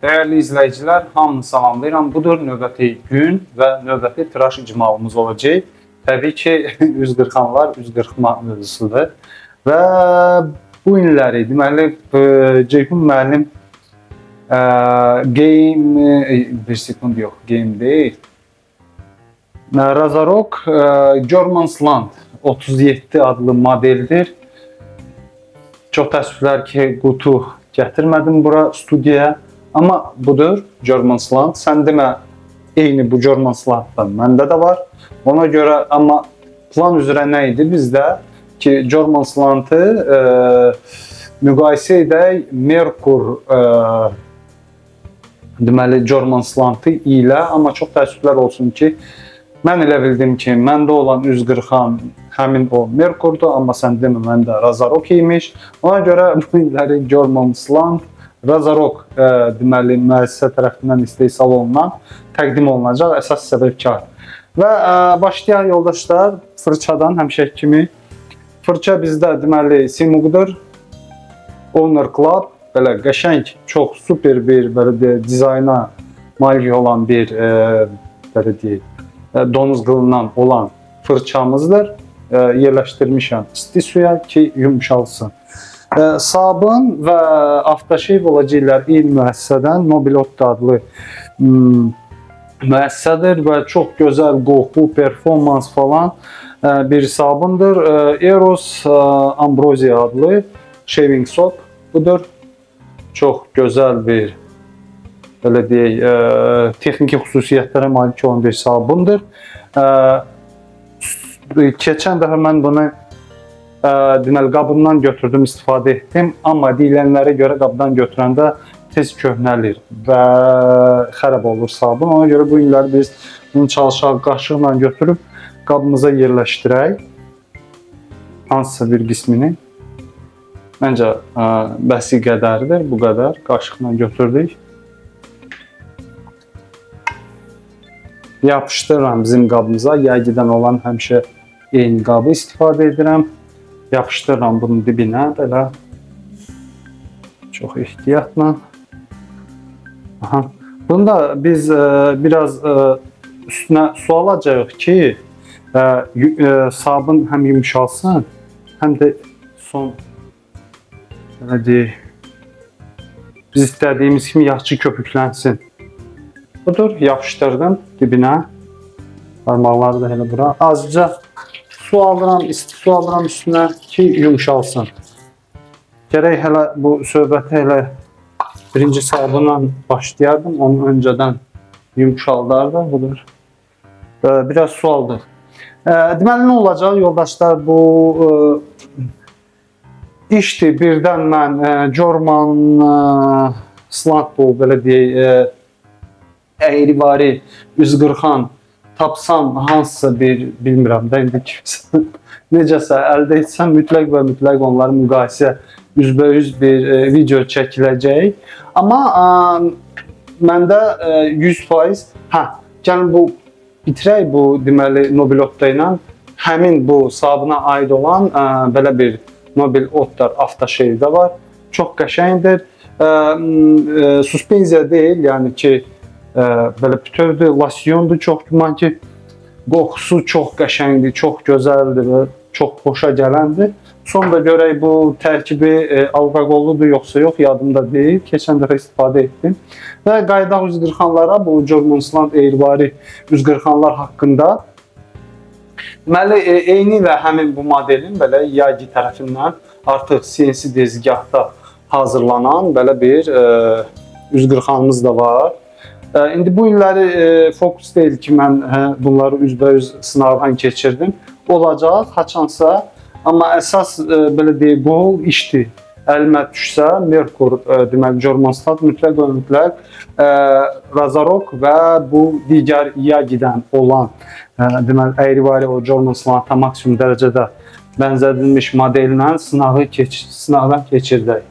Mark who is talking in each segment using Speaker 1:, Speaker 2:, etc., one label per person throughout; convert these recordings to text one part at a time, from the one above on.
Speaker 1: Değerli izleyiciler, hamını salamlayıram. Budur növbəti gün və növbəti tiraj icmalımız olacaq. Təbii ki, 140-anlar, 140 mövzusudur. Və bu günləri, deməli, Ceyhun müəllim bir sekund yox, game deyil. Razorok German's Land 37 adlı modeldir. Çox təəssüflər ki, qutu gətirmədim bura studiyaya. Amma budur German's Land. Sən demə, eyni bu German's Land'dan məndə də var. Ona görə, amma plan üzrə nə idi bizdə? Ki, German's Land'ı müqayisə edək Merkur deməli German's Land'ı ilə. Amma çox təəssüflər olsun ki, mən elə bildim ki, məndə olan 140-an həmin o Merkur'dur. Amma sən demə, məndə Razorok imiş. Ona görə bu illəri German's Land Razorok deməli müəssisə tərəfindən istehsal olunan, təqdim olunacaq əsas səbəbkar. Və başlayaq yoldaşlar fırçadan həmişə kimi. Fırça bizdə deməli Simug'dur. Honor Club belə qəşəng, çox super bir belə dizayna malik olan bir belə deyək, donuz qılından olan fırçamızdır. Yerləşdirmişəm isti suya ki yumşalsın. Sabun və aftershave olacaqlar eyni müəssisədən, Nobilot adlı müəssisədir və çox gözəl qoxu, performans falan bir sabundur. Eros Ambrosia adlı shaving soap budur. Çox gözəl bir belə deyək, texniki xüsusiyyətlərə malik olan bir sabundur. Keçən dəfə mən bunu deməli qabından götürdüm, istifadə etdim. Amma deyilənlərə görə qabdan götürəndə tez köhnəlir və xərab olur sabun. Ona görə bu günləri biz bunu çalışaq qaşıqla götürüb qabımıza yerləşdirək. Hansısa bir qismini. Məncə bəsi qədərdir, bu qədər. Qaşıqla götürdük. Yapışdırıram bizim qabımıza. Yaygidən olan həmişə eyni qabı istifadə edirəm. Yapışdırıram bunun dibinə belə. Çox ehtiyatla. Aha. Bunda biz biraz üstünə su alacağıq ki, sabun həm yumşalsın, həm də son belə deyək, biz istədiyimiz kimi yaxşı köpüklənsin. Budur, yapışdırdım dibinə. Parmaqları da elə bura. Azca su alıram, isti su alıram üstünə ki yumşalsın. Gərək hələ bu söhbəti elə birinci sabunla başlayardım. Onu öncədən yumşaldardı. Budur. Biraz su aldıq. Deməli nə olacaq yoldaşlar, bu işdir. Birdən mən German's Land bu belə deyək, əyrivari 140-an tapsam hansısa bir, bilmirəm də indi kimsə necəsə əldə etsəm mütləq və mütləq onları müqayisə üzbəyüz bir video çəkiləcək. Amma məndə 100%, gəlin bu bitirək bu deməli Nobilotda ilə həmin bu sabuna aid olan belə bir Nobilotlar aftershave də var. Çox qəşəngdir. Suspenziya deyil, yəni ki belə bütövdür, lasyondur, çox güman ki qoxusu çox qəşəngdir, çox gözəldir, çox xoşa gələndir. Sonra görək bu tərkibi alkoqolludur yoxsa yox, yadımda deyil. Keçən dəfə istifadə etdim. Və qaydaq 140-anlara bu German's Land əyrivari 140-anlar haqqında deməli eyni ilə həmin bu modelin belə Yagi tərəfindən artıq CNC dezgahda hazırlanan belə bir 140-anımız da var. İndi bu günləri fokus deyil ki, mən bunları üzbəyüz sınavdan keçirdim. Olacaq, haçansa. Amma əsas belə deyək, qol işdir. Əlimə düşsə, Merkur, deməli, German's Land mütləq və mütləq Razorok və bu digər Yagidən olan deməli, əyrivari o German's Land'a maksimum dərəcədə bənzədilmiş modellə sınavdan keçirdək.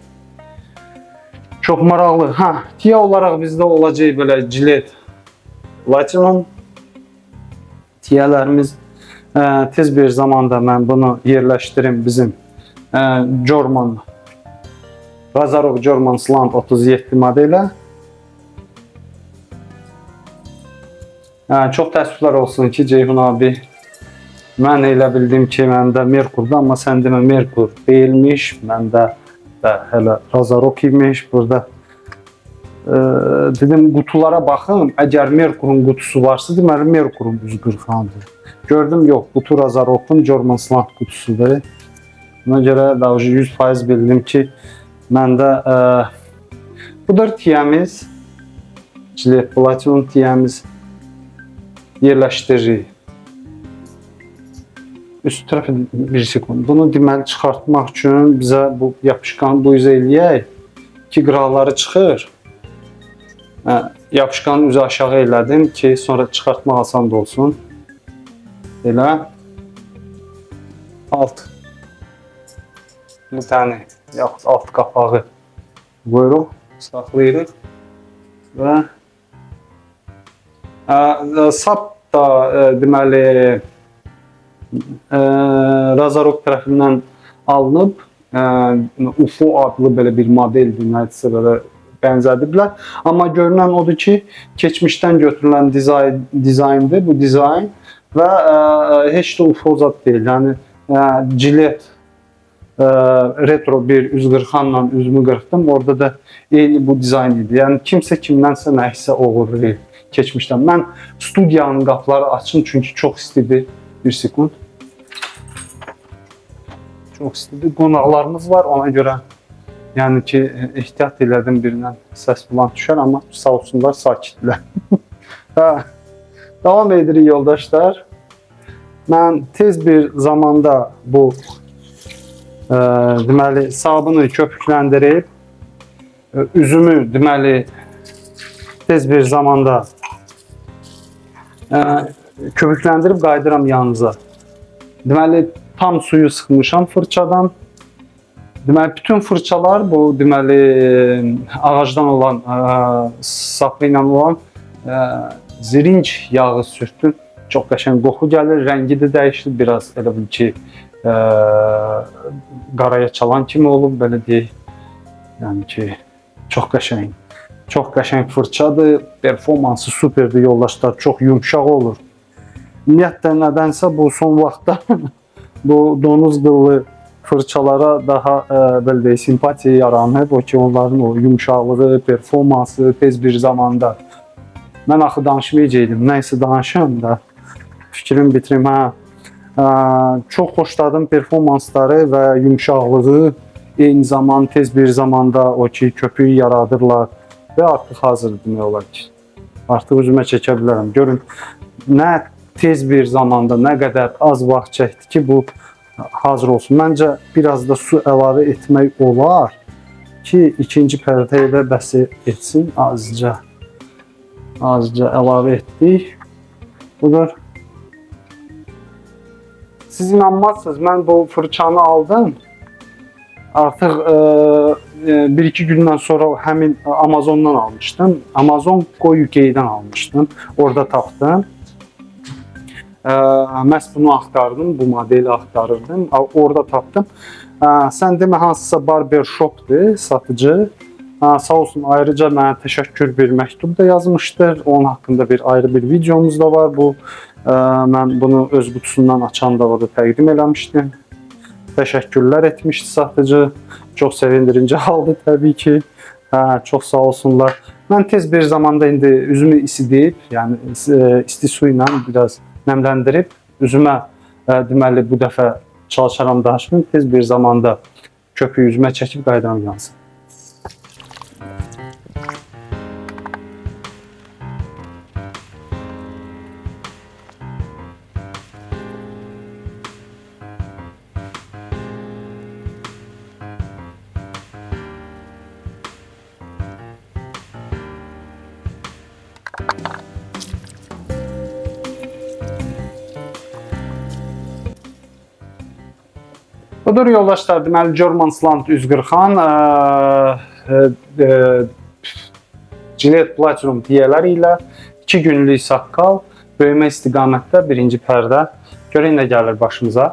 Speaker 1: Çox maraqlı. Tiyə olaraq bizdə olacaq belə Gillette Lightroom tiyələrimiz. Tez bir zamanda mən bunu yerləşdirim bizim Razorok German's Land 37 modelə. Çox təəssüflər olsun ki, Ceyhun abi, mən elə bildim ki, məndə Merkur'da, amma sən demə Merkur deyilmiş, məndə hələ Razorok imiş. Burada dedim qutulara baxım, əgər Merkur'un qutusu varsa, deməli Merkur'un 140-andır. Gördüm, yox, qutu Razorok'un German Slant qutusudur. Buna görə da 100% bildim ki, məndə budur tiyəmiz, Gillette Platinum tiyəmiz yerləşdiririk. Üst tərəfə bir sekund. Bunu deməli çıxartmaq üçün bizə bu yapışkanı bu üzə eləyək ki, qıraqları çıxır. Yapışkanı üzü aşağı elədim ki, sonra çıxartmaq asan da olsun. Elə alt bir tane yaxud alt qapağı qoyuruq, saxlayırıq və sap da deməli Razorok tərəfindən alınıb, UFO adlı belə bir modeldir, nədirsə belə bənzədiblər. Amma görünən odur ki, keçmişdən götürülən dizayndır bu dizayn və heç də UFO zad deyil. Yəni Gillette retro bir 140-la üzümü qırxdım, orada da eyni bu dizayn idi. Yəni kimsə kimdənsə nəyisə oğurlayır keçmişdən. Mən studiyanın qapıları açın çünki çox istidir. Bir sekund. Çox istidir. Qonaqlarımız var, ona görə yəni ki, ehtiyat elədim birindən səs bulan düşər, amma sağ olsunlar, sakitlər. Davam edirik yoldaşlar. Mən tez bir zamanda bu deməli sabunu köpükləndirib üzümü deməli tez bir zamanda köpükləndirib qayıdıram yanınıza. Deməli tam suyu sıxmışam fırçadan. Deməli bütün fırçalar bu deməli ağacdan olan sapı ilə olan zirinc yağı sürtdüm. Çox qəşəng qoxu gəlir, rəngi də dəyişdi, biraz elə bil ki qaraya çalan kimi olub, belə deyək. Yəni ki, çox qəşəng. Çox qəşəng fırçadır, performansı superdir yoldaşlar, çox yumşaq olur. Ümumiyyətlə nədənsə bu son vaxtda bu donuz qıllı fırçalara daha belə deyək, simpatiya yaranıb, o ki onların o yumşaqlığı, performansı tez bir zamanda. Mən axı danışmayacaqdım, nəysə danışım da fikrimi bitirim. Çox xoşladım performansları və yumşaqlığı, eyni zaman tez bir zamanda o ki köpüyü yaradırlar və artıq hazır demək olar ki. Artıq üzümə çəkə bilərəm. Görün, nə tez bir zamanda, nə qədər az vaxt çəkdi ki bu hazır olsun. Məncə biraz da su əlavə etmək olar ki, ikinci pərdəyə də bəs etsin. Azca əlavə etdik. Budur. Siz inanmazsınız, mən bu fırçanı aldım. Artıq 1-2 gündən sonra həmin Amazondan almışdım. Amazon Go.uk-dən almışdım. Orada tapdım. Məhz bunu axtardım, bu modeli axtarırdım. Orada tapdım. Sən demə hansısa barber shopdur, satıcı. Sağ olsun, ayrıca mənə təşəkkür bir məktub da yazmışdır. Onun haqqında ayrı bir videomuz da var. Mən bunu öz qutusundan açanda orada təqdim eləmişdim. Təşəkkürlər etmişdi satıcı. Çox sevindirici haldı təbii ki. Çox sağ olsunlar. Mən tez bir zamanda indi üzümü isidib, yəni isti su ilə biraz nəmləndirib üzümə deməli bu dəfə çalışaram daşım. Tez bir zamanda köpüyü üzümə çəkib qayıdıram yansın. Budur yoldaşlar, deməli German Slant 140-an Gillette Platinum tiyələri ilə 2 günlük saqqal, böyümə istiqamətdə birinci pərdə. Görək nə gəlir başımıza.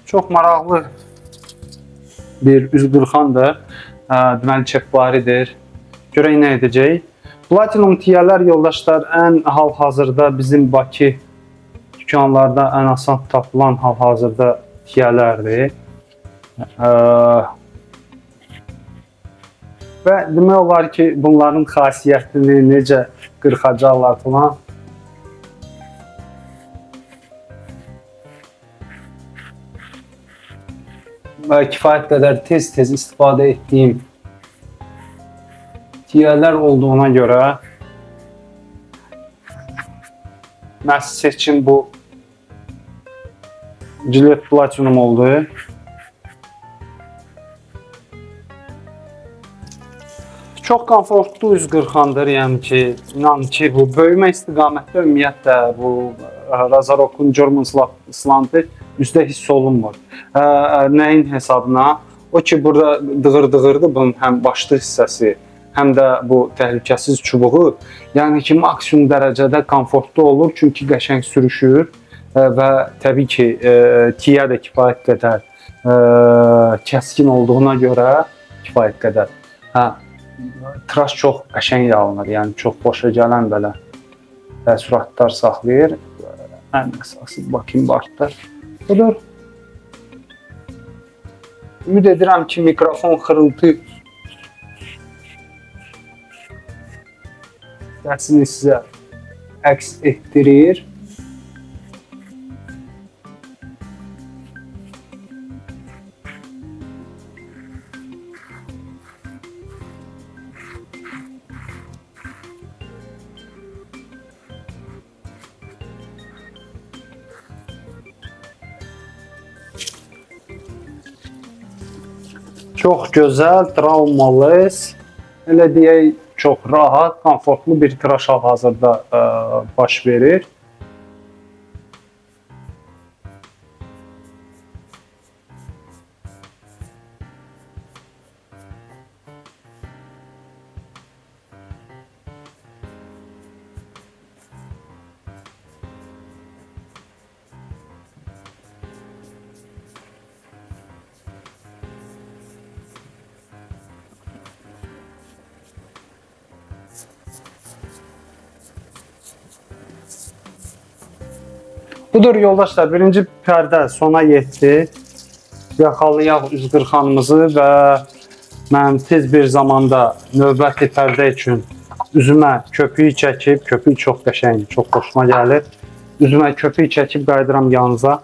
Speaker 1: Çox maraqlı bir 140-andır. Deməli çekbaridir. Görək nə edəcək. Platinum tiyələr yoldaşlar ən hal-hazırda bizim Bakı dükanlarda ən asan tapılan hal-hazırda tiyələrdir. Və demək olar ki, bunların xasiyyətini necə qırxacaqlar falan. Və kifayət qədər tez-tez istifadə etdiyim tiyələr olduğuna görə məhz seçim bu Gillette Platinum oldu. Çox komfortlu üz qırxandır, yəni ki, inan ki, bu böyümə istiqamətdə ümumiyyətlə bu Razorok'un German slantı üzdə hiss olunmur. Nəyin hesabına? O ki, burada dığır-dığırdır bunun həm başlı hissəsi, həm də bu təhlükəsiz çubuğu. Yəni ki, maksimum dərəcədə komfortlu olur, çünki qəşəng sürüşür və təbii ki, tiyə də kifayət qədər kəskin olduğuna görə kifayət qədər. Tıraş çox qəşəng alınır, yəni çox xoşa gələn belə təəssüratlar saxlayır. Ən əsası bakayım bartda. Budur. Ümid edirəm ki, mikrofon xırıltı səsini sizə əks etdirir. Çox gözəl, travmaless, elə deyək, çox rahat, komfortlu bir tıraş hal-hazırda baş verir. Budur yoldaşlar, birinci pərdə sona yetdi. Yaxalayaq üz qırxanımızı və mən tez bir zamanda növbəti pərdə üçün üzümə köpüyü çəkib, köpüyü çox qəşəngdir, çox xoşuma gəlir. Üzümə köpüyü çəkib qayıdıram yanınıza.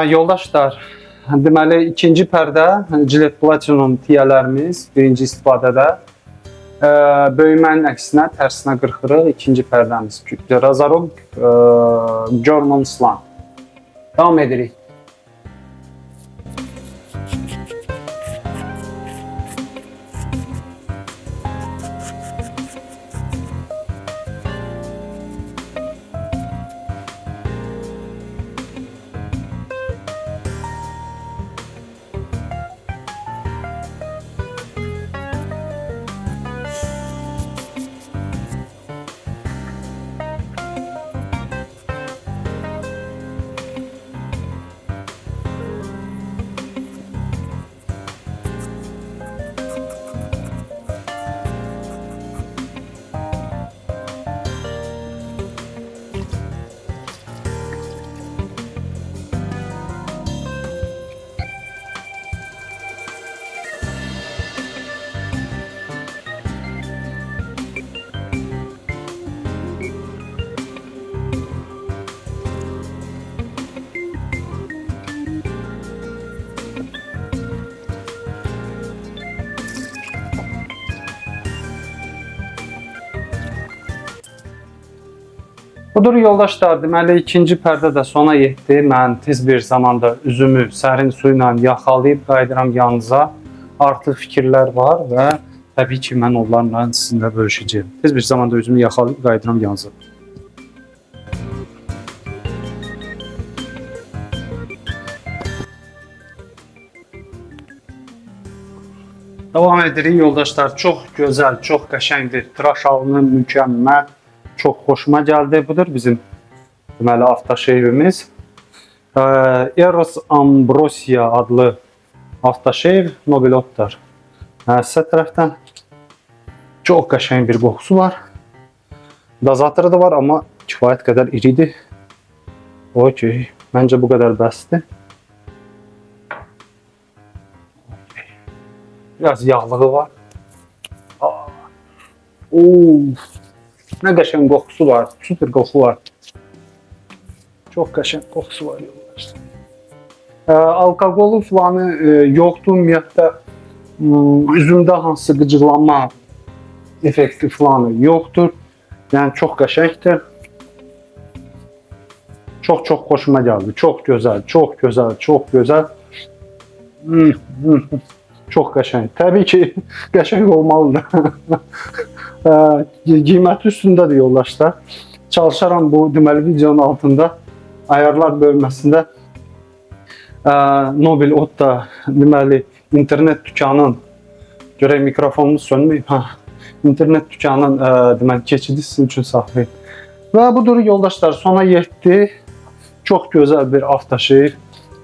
Speaker 1: Yoldaşlar, deməli ikinci pərdə Gillette Platinum tiyələrimiz birinci istifadədə böyümənin əksinə tərsinə qırxırıq. İkinci pərdəmiz Razorok German slant. Davam edirik. Budur yoldaşlar, deməli ikinci pərdə də sona yetdi. Mən tez bir zamanda üzümü sərin su ilə yaxalayıb qayıdıram yanınıza. Artıq fikirlər var və təbii ki, mən onlarla sizinlə bölüşəcəyim. Tez bir zamanda üzümü yaxalayıb qayıdıram yanınıza. Devam edirik yoldaşlar. Çox gözəl, çox qəşəngdir. Tıraş alını mükəmməl. Çox xoşuma gəldi. Budur bizim deməli avtoşeyvimiz. Eros Ambrosia adlı avtoşeyv Nobelotlar. Sağ tərəfdən çox qəşəng bir qoxusu var. Dozatörü da var, amma kifayət qədər iridir. Okey. Məncə bu qədər bəsdir. Biraz yağlığı var. Nə qəşəng qoxusu var. Super qoxu var. Çox qəşəng qoxusu var. Alkoqolu filanı yoxdur. Ümumiyyətlə üzümdə hansı qıcıqlanma effekti filanı yoxdur. Yəni çox qəşəngdir. Çox xoşuma gəldi. Çox gözəl, çox gözəl, çox gözəl. Çox qəşəng. Təbii ki, qəşəng olmalıdır. Qiyməti üstündədir yoldaşlar. Çalışaram bu deməli videonun altında ayarlar bölməsində Nobelotda deməli internet dükanın görək mikrofonunu sönməyib. İnternet dükanın deməli keçidi sizin üçün saxlayın. Və budur yoldaşlar, sona yetdi. Çox gözəl bir avtoşeyv.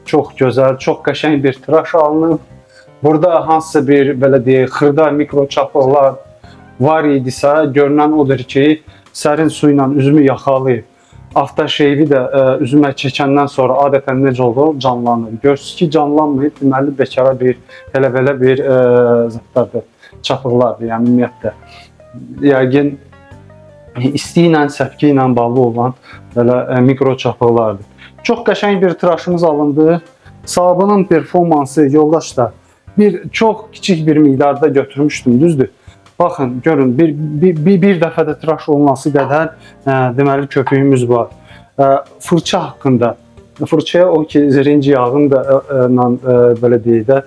Speaker 1: Çox gözəl, çox qəşəng bir tıraş alınıb. Burada hansısa bir belə deyək, xırda mikro çapıqlar var idisə, görünən odur ki, sərin su ilə üzümü yaxalayıb. Avtoşeyvi də üzümə çəkəndən sonra adətən necə olur? Canlanır. Görürsünüz ki, canlanmayıb, deməli bekara bir belə bir zətlərdir, çapıqlardır, yəni ümumiyyətlə. Yəqin isti ilə, səpki ilə bağlı olan belə mikro çapıqlardır. Çox qəşəng bir tıraşımız alındı. Sabunun performansı yoldaşlar. Çox kiçik bir miqdarda götürmüşdüm, düzdür. Baxın, görün, bir dəfədə tıraş olunması qədər deməli köpüyümüz var. Fırça haqqında, fırçaya o ki, zirinci yağını da belə deyək də,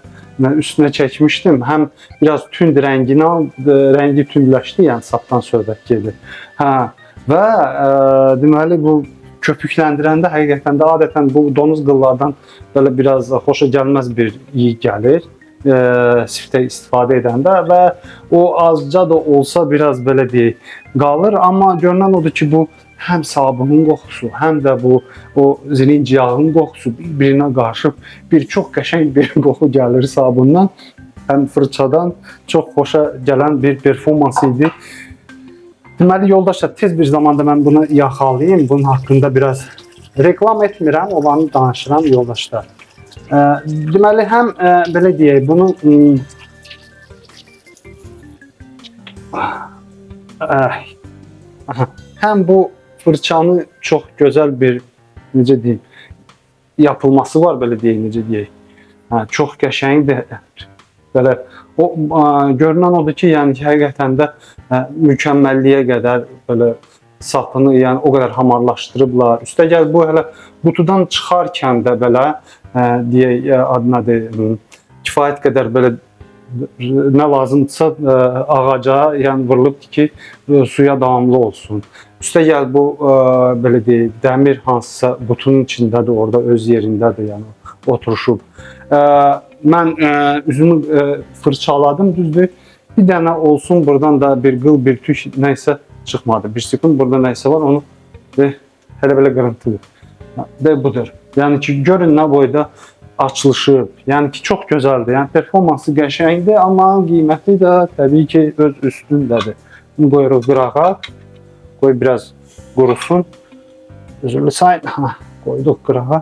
Speaker 1: üstünə çəkmişdim. Həm biraz tünd rəngi tündləşdi, yəni sapdan söhbət gedir. Və deməli bu köpükləndirəndə həqiqətən də adətən bu donuz qıllardan belə biraz xoşa gəlməz bir iyi gəlir. Siftə istifadə edəndə və o azca da olsa biraz belə deyək qalır, amma görünən odur ki, bu həm sabunun qoxusu, həm də bu o zirinci yağın qoxusu bir-birinə qarışıb çox qəşəng bir qoxu gəlir sabundan, həm fırçadan çox xoşa gələn bir performans idi. Deməli yoldaşlar, tez bir zamanda mən bunu yaxalayayım, bunun haqqında biraz reklam etmirəm, olanı danışıram yoldaşlar. Deməli, həm belə deyək, bunu həm bu fırçanı çox gözəl bir, necə deyim, yapılması var, belə deyək, necə deyək. Çox qəşəngdir. Belə, o görünən odur ki, yəni həqiqətən də mükəmməlliyə qədər belə sapını, yəni o qədər hamarlaşdırıblar. Üstəgəl bu hələ qutudan çıxarkən də belə deyək, adınadır, kifayət qədər belə nə lazımdırsa ağaca yəni vurulubdur ki, suya davamlı olsun. Üstəgəl bu belə deyək, dəmir hansısa qutunun içindədir, orada öz yerindədir, yəni oturuşub. Mən üzümü fırçaladım, düzdür. Bir dənə olsun, buradan da bir qıl, bir tük nəysə çıxmadı. Bir sekund burada nəysə var, onu hələ belə qırıntıdır. Və budur. Yəni ki, görün nə boyda açılışıb. Yəni ki, çox gözəldir. Yəni performansı qəşəngdir, amma qiyməti də təbii ki, öz üstündədir. Bunu qoyuruq qırağa. Qoy biraz qurusun. Üzürlü sayın. Qoyduq qırağa.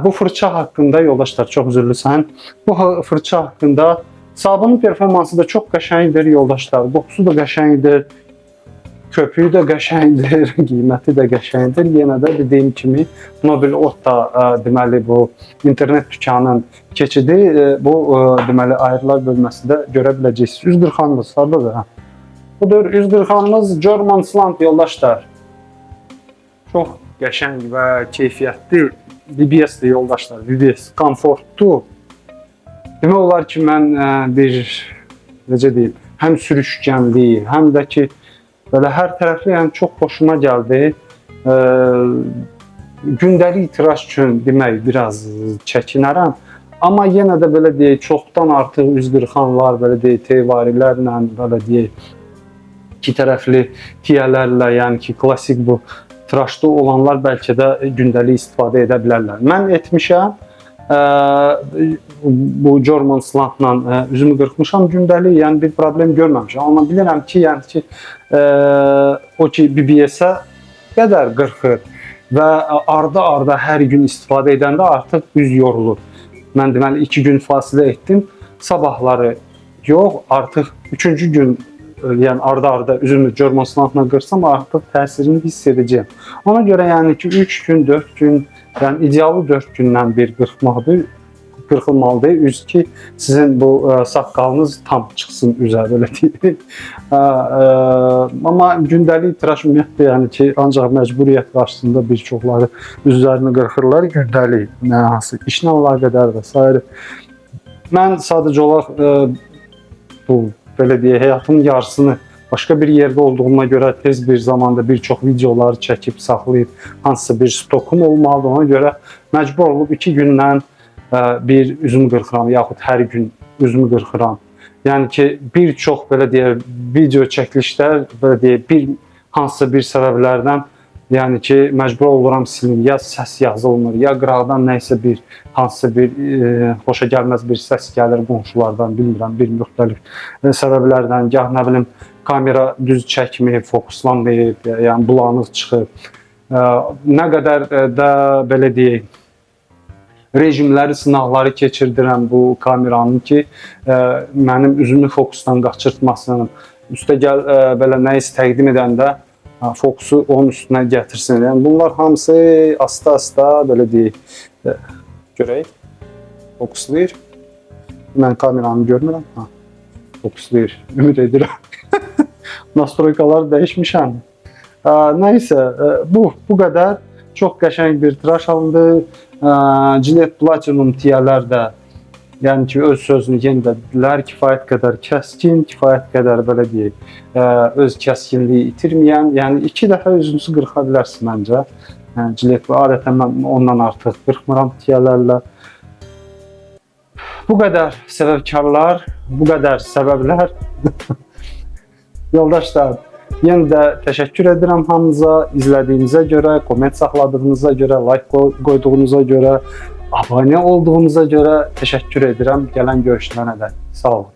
Speaker 1: Bu fırça haqqında yoldaşlar, çox üzürlü sayın. Bu fırça haqqında sabunun performansı da çox qəşəngdir yoldaşlar. Qoxusu da qəşəngdir. Köpüyü də qəşəngdir, qiyməti də qəşəngdir. Yenə də dediyim kimi Nobelotda deməli bu internet dükanının keçidi bu deməli ayrılar bölməsində görə biləcəksiniz. 140-mız hardadır? Budur 140-mız Germansland yoldaşlar. Çox qəşəng və keyfiyyətli BBS-dir yoldaşlar. BBS komfortlu. Demək olar ki, mən bir necə deyim, həm sürüşkənlik, həm də ki belə hər tərəfli, yəni çox xoşuma gəldi. Gündəlik tıraş üçün demək biraz çəkinərəm, Amma yenə də belə deyək, çoxdan artıq üz qırxanlar, belə deyək, teyvarilərlə, belə deyək, iki tərəfli tiyələrlə, yəni ki, klassik bu tıraşda olanlar bəlkə də gündəlik istifadə edə bilərlər. Mən etmişəm, bu German slantla üzümü qırxmışam gündəlik, yəni bir problem görməmişəm. Amma bilirəm ki, yəni ki, o ki BBS-ə qədər qırxır və arda-arda hər gün istifadə edəndə artıq üz yorulur. Mən deməli 2 gün fasilə etdim, sabahları yox, artıq 3-cü gün, yəni arda-arda üzümü German slantla qırsam artıq təsirini hiss edəcəyəm. Ona görə yəni ki 3 gün, 4 gün, yəni idealı 4 gündən bir qırxılmalıdır. Üz ki sizin bu saqqalınız tam çıxsın üzə, belə deyək. Amma gündəlik tıraş ümumiyyətlə yəni ki ancaq məcburiyyət qarşısında bir çoxları üzlərini qırxırlar gündəlik. Nə hansı işlə əlaqədar və s. Mən sadəcə olaraq bu belə deyək, həyatımın yarısını başqa bir yerdə olduğuma görə tez bir zamanda bir çox videoları çəkib saxlayıb hansısa bir stokum olmalıdır. Ona görə məcbur olub 2 gündən bir üzümü qırxıram, yaxud hər gün üzümü qırxıram. Yəni ki, bir çox belə deyək, video çəkilişlər belə deyək, hansısa bir səbəblərdən yəni ki, məcbur oluram silim, ya səs yazılmır, ya qıraqdan nəysə hansısa bir xoşa gəlməz bir səs gəlir qonşulardan, bilmirəm, bir müxtəlif səbəblərdən, gah nə bilim, kamera düz çəkməyib, fokuslanmayıb, yəni bulanıq çıxıb. Nə qədər də belə deyək, rejimləri, sınaqları keçirdirəm bu kameranın ki, mənim üzümü fokusdan qaçırtmasın, üstəgəl belə nəyisə təqdim edəndə fokusu onun üstünə gətirsin. Yəni bunlar hamısı asta-asta belə deyək, görək, fokuslayır. Mən kameranı görmürəm, fokuslayır, ümid edirəm. Nastroykalar dəyişmişəm. Nəysə, bu qədər çox qəşəng bir tıraş alındı. Gillette Platinum tiyələr də yəni ki, öz sözünü yenə də dedilər, kifayət qədər kəskin, kifayət qədər belə deyək, öz kəskinliyi itirməyən, yəni 2 dəfə üzünüzü qırxa bilərsin məncə. Gillette adətən mən ondan artıq qırxmıram tiyələrlə. Bu qədər səbəbkarlar, bu qədər səbəblər. Yoldaşlar, yenə də təşəkkür edirəm hamınıza, izlədiyinizə görə, komment saxladığınıza görə, like qoyduğunuza görə, abunə olduğunuza görə təşəkkür edirəm. Gələn görüşlərə də sağ olun.